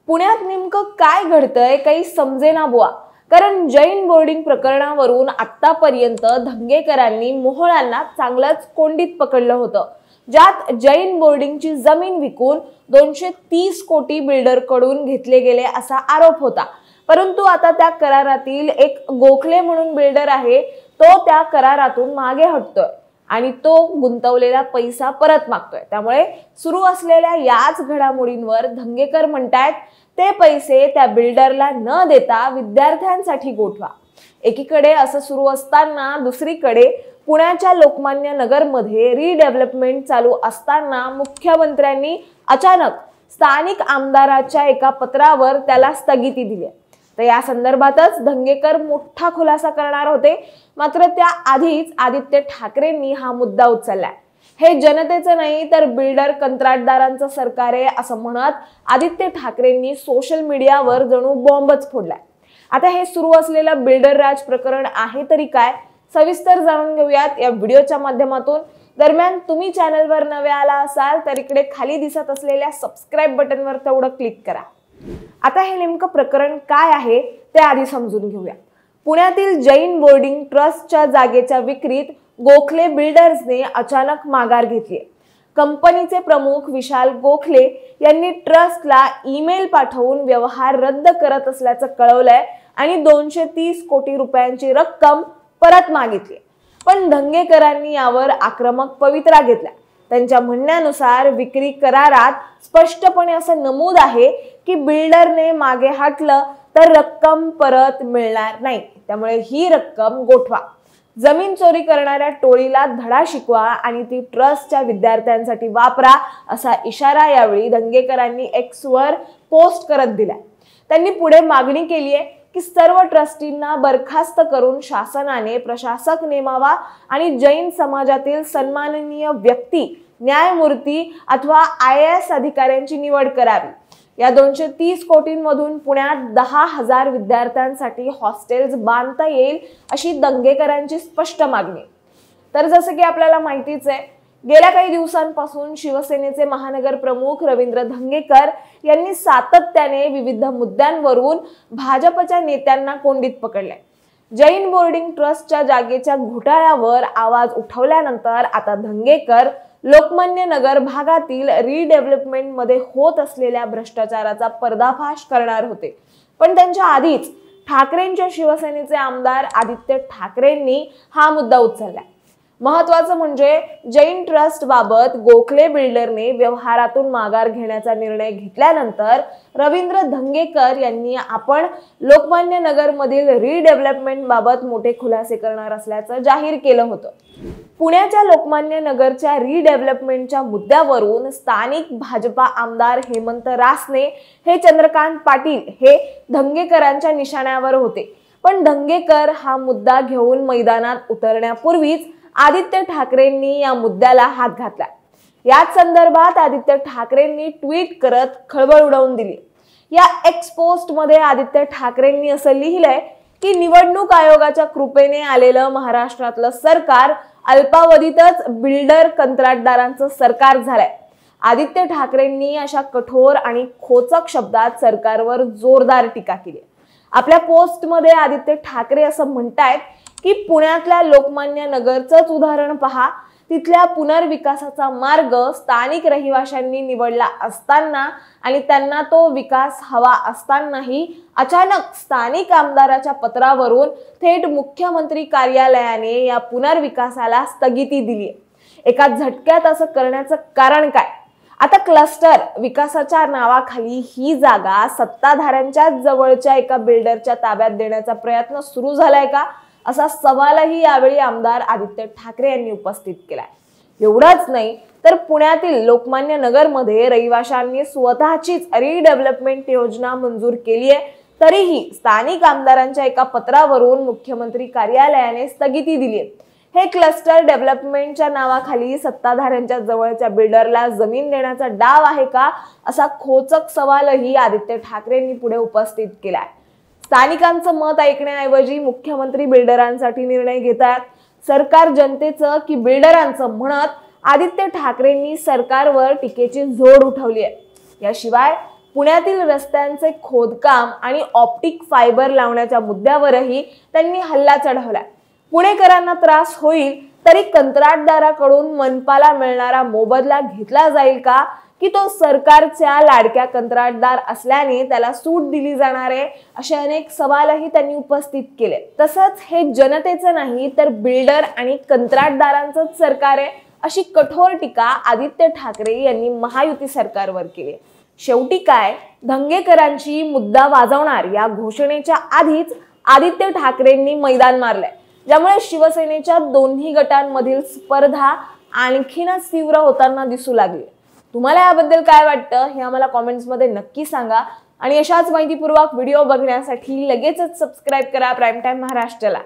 पुण्यात नेमकं काय घडतंय काही समजेना बुवा। कारण जैन बोर्डिंग प्रकरणावरून आतापर्यंत धंगेकरांनी मोहळांना चांगलंच कोंडीत पकडलं होतं, ज्यात जैन बोर्डिंगची जमीन विकून 230 कोटी बिल्डरकडून घेतले गेले असा आरोप होता। परंतु आता त्या करारातील एक गोखले म्हणून बिल्डर आहे, तो त्या करारातून मागे हटतोय आणि तो गुंतवलेला पैसा परत मागतोय। त्यामुळे सुरू असलेल्या याच घडामोडींवर धंगेकर म्हणतायत ते पैसे त्या बिल्डरला न देता विद्यार्थ्यांसाठी गोठवा। एकीकडे असं सुरू असताना दुसरीकडे पुण्याच्या लोकमान्य नगरमध्ये रिडेव्हलपमेंट चालू असताना मुख्यमंत्र्यांनी अचानक स्थानिक आमदाराच्या एका पत्रावर त्याला स्थगिती दिली। तर या संदर्भातच धंगेकर मोठा खुलासा करणार होते, मात्र त्या आधीच आदित्य ठाकरेंनी हा मुद्दा उचललाय। हे जनतेचं नाही तर बिल्डर कंत्राटदारांचं सरकार आहे असं म्हणत आदित्य ठाकरेंनी सोशल मीडियावर जणू बॉम्बच फोडलाय। आता हे सुरू असलेलं बिल्डर राज प्रकरण आहे तरी काय, सविस्तर जाणून घेऊयात या व्हिडिओच्या माध्यमातून। दरम्यान तुम्ही चॅनलवर नवे आला असाल तर इकडे खाली दिसत असलेल्या सबस्क्राइब बटनवर तेवढं क्लिक करा। आता हे नेमकं प्रकरण काय आहे ते आधी समजून घेऊया। पुण्यातील जैन बोर्डिंग ट्रस्टच्या जागेच्या विक्रीत गोखले बिल्डर्सने अचानक माघार घेतली। कंपनीचे प्रमुख विशाल गोखले यांनी ट्रस्टला ईमेल पाठवून व्यवहार रद्द करत असल्याचं कळवलंय आणि 230 कोटी रुपयांची रक्कम परत मागितली। पण धंगेकरांनी यावर आक्रमक पवित्रा घेतला। त्यांच्या म्हणण्यानुसार विक्री करारात स्पष्टपणे असं नमूद आहे की बिल्डरने मागे हटलं तर रक्कम परत मिळणार नाही, त्यामुळे ही रक्कम गोठवा। जमीन चोरी करणाऱ्या टोळीला धडा शिकवा आणि ती ट्रस्टच्या विद्यार्थ्यांसाठी वापरा असा इशारा यावेळी धंगेकरांनी एक्सवर पोस्ट करत दिलाय। त्यांनी पुढे मागणी केली आहे की सर्व ट्रस्टींना बरखास्त करून शासनाने प्रशासक नेमावा आणि जैन समाजातील सन्माननीय व्यक्ती, न्यायमूर्ती अथवा IAS अधिकाऱ्यांची निवड करावी। या 230 कोटींमधून पुण्यात 10,000 विद्यार्थ्यांसाठी हॉस्टेल्स बांधता येईल अशी धंगेकरांची स्पष्ट मागणी। तर जसं की आपल्याला माहितीच आहे, गेल्या काही दिवसांपासून शिवसेनेचे महानगर प्रमुख रवींद्र धंगेकर यांनी सातत्याने विविध मुद्द्यांवरून भाजपच्या नेत्यांना कोंडीत पकडले। जैन बोर्डिंग ट्रस्टच्या जागेच्या घोटाळ्यावर आवाज उठवल्यानंतर आता धंगेकर लोकमान्य नगर भागातील रिडेव्हलपमेंट मध्ये होत असलेल्या भ्रष्टाचाराचा पर्दाफाश करणार होते। पण त्यांच्या आधीच ठाकरेंच्या शिवसेनेचे आमदार आदित्य ठाकरेंनी हा मुद्दा उचलला। महत्त्वाचं म्हणजे जैन ट्रस्ट बाबत गोखले बिल्डरने व्यवहारातून माघार घेण्याचा निर्णय घेतल्यानंतर रवींद्र धंगेकर यांनी आपण लोकमान्य नगर मधील रिडेव्हलपमेंट बाबत मोठे खुलासे करणार असल्याचं जाहीर केलं होतं। पुण्याच्या लोकमान्य नगरच्या रिडेव्हलपमेंटच्या मुद्द्यावरून स्थानिक भाजपा आमदार हेमंत रासने हे चंद्रकांत पाटील हे धंगेकरांच्या निशाण्यावर होते। पण धंगेकर हा मुद्दा घेऊन मैदानात उतरण्यापूर्वीच आदित्य ठाकरेंनी या मुद्द्याला हात घातला। याच संदर्भात आदित्य ठाकरेंनी ट्विट करत खळबळ उडवून दिली। या एक्स पोस्ट मध्ये आदित्य ठाकरेंनी असं लिहिलंय की निवडणूक आयोगाच्या कृपेने आलेलं महाराष्ट्रातलं सरकार अल्पावधीतच बिल्डर कंत्राटदारांचं सरकार झालंय। आदित्य ठाकरेंनी अशा कठोर आणि खोचक शब्दात सरकारवर जोरदार टीका केली। आपल्या पोस्टमध्ये आदित्य ठाकरे असं म्हणतायत की पुण्यातल्या लोकमान्य नगरचंच उदाहरण पहा, तिथल्या पुनर्विकासाचा मार्ग स्थानिक रहिवाशांनी निवडला असताना आणि त्यांना तो विकास हवा असतानाही अचानक स्थानिक आमदाराच्या पत्रावरून थेट मुख्यमंत्री कार्यालयाने या पुनर्विकासाला स्थगिती दिली। एका झटक्यात असं करण्याचं कारण काय? आता क्लस्टर विकासाच्या नावाखाली ही जागा सत्ताधाऱ्यांच्या जवळच्या एका बिल्डरच्या ताब्यात देण्याचा प्रयत्न सुरू झालाय का, असा सवालही यावेळी आमदार आदित्य ठाकरे यांनी उपस्थित केलाय। एवढंच नाही तर पुण्यातील लोकमान्य नगरमध्ये रहिवाशांनी स्वतःचीच रिडेव्हलपमेंट योजना मंजूर केली आहे, तरीही स्थानिक आमदारांच्या एका पत्रावरून मुख्यमंत्री कार्यालयाने स्थगिती दिली आहे। हे क्लस्टर डेव्हलपमेंटच्या नावाखाली सत्ताधाऱ्यांच्या जवळच्या बिल्डरला जमीन देण्याचा डाव आहे का, असा खोचक सवालही आदित्य ठाकरेंनी पुढे उपस्थित केलाय। स्थानिकांचं मत ऐकण्याऐवजी मुख्यमंत्री बिल्डरांसाठी निर्णय घेतात। सरकार जनतेचं की बिल्डरांचं म्हणत आदित्य ठाकरेंनी सरकारवर टीकेची झोड उठवली आहे। याशिवाय पुण्यातील रस्त्यांचे खोदकाम आणि ऑप्टिक फायबर लावण्याच्या मुद्द्यावरही त्यांनी हल्ला चढवलाय। पुणेकरांना त्रास होईल तरी कंत्राटदाराकडून मनपाला मिळणारा मोबदला घेतला जाईल का, की तो सरकारच्या लाडक्या कंत्राटदार असल्याने त्याला सूट दिली जाणार आहे, असे अनेक सवालही त्यांनी उपस्थित केले। तसंच हे जनतेचं नाही तर बिल्डर आणि कंत्राटदारांचंच सरकार आहे, अशी कठोर टीका आदित्य ठाकरे यांनी महायुती सरकारवर केली। शेवटी काय, धंगेकरांची मुद्दा वाजवणार या घोषणेच्या आधीच आदित्य ठाकरेंनी मैदान मारलंय, ज्यामुळे शिवसेनेच्या दोन्ही गटांमधील स्पर्धा आणखीनच तीव्र होताना दिसू लागली। तुम्हाला याबद्दल काय वाटतं हे आम्हाला कमेंट्समध्ये नक्की सांगा आणि अशाच माहितीपूर्वक व्हिडिओ बघण्यासाठी लगेचच सबस्क्राइब करा प्राईम टाइम महाराष्ट्राला।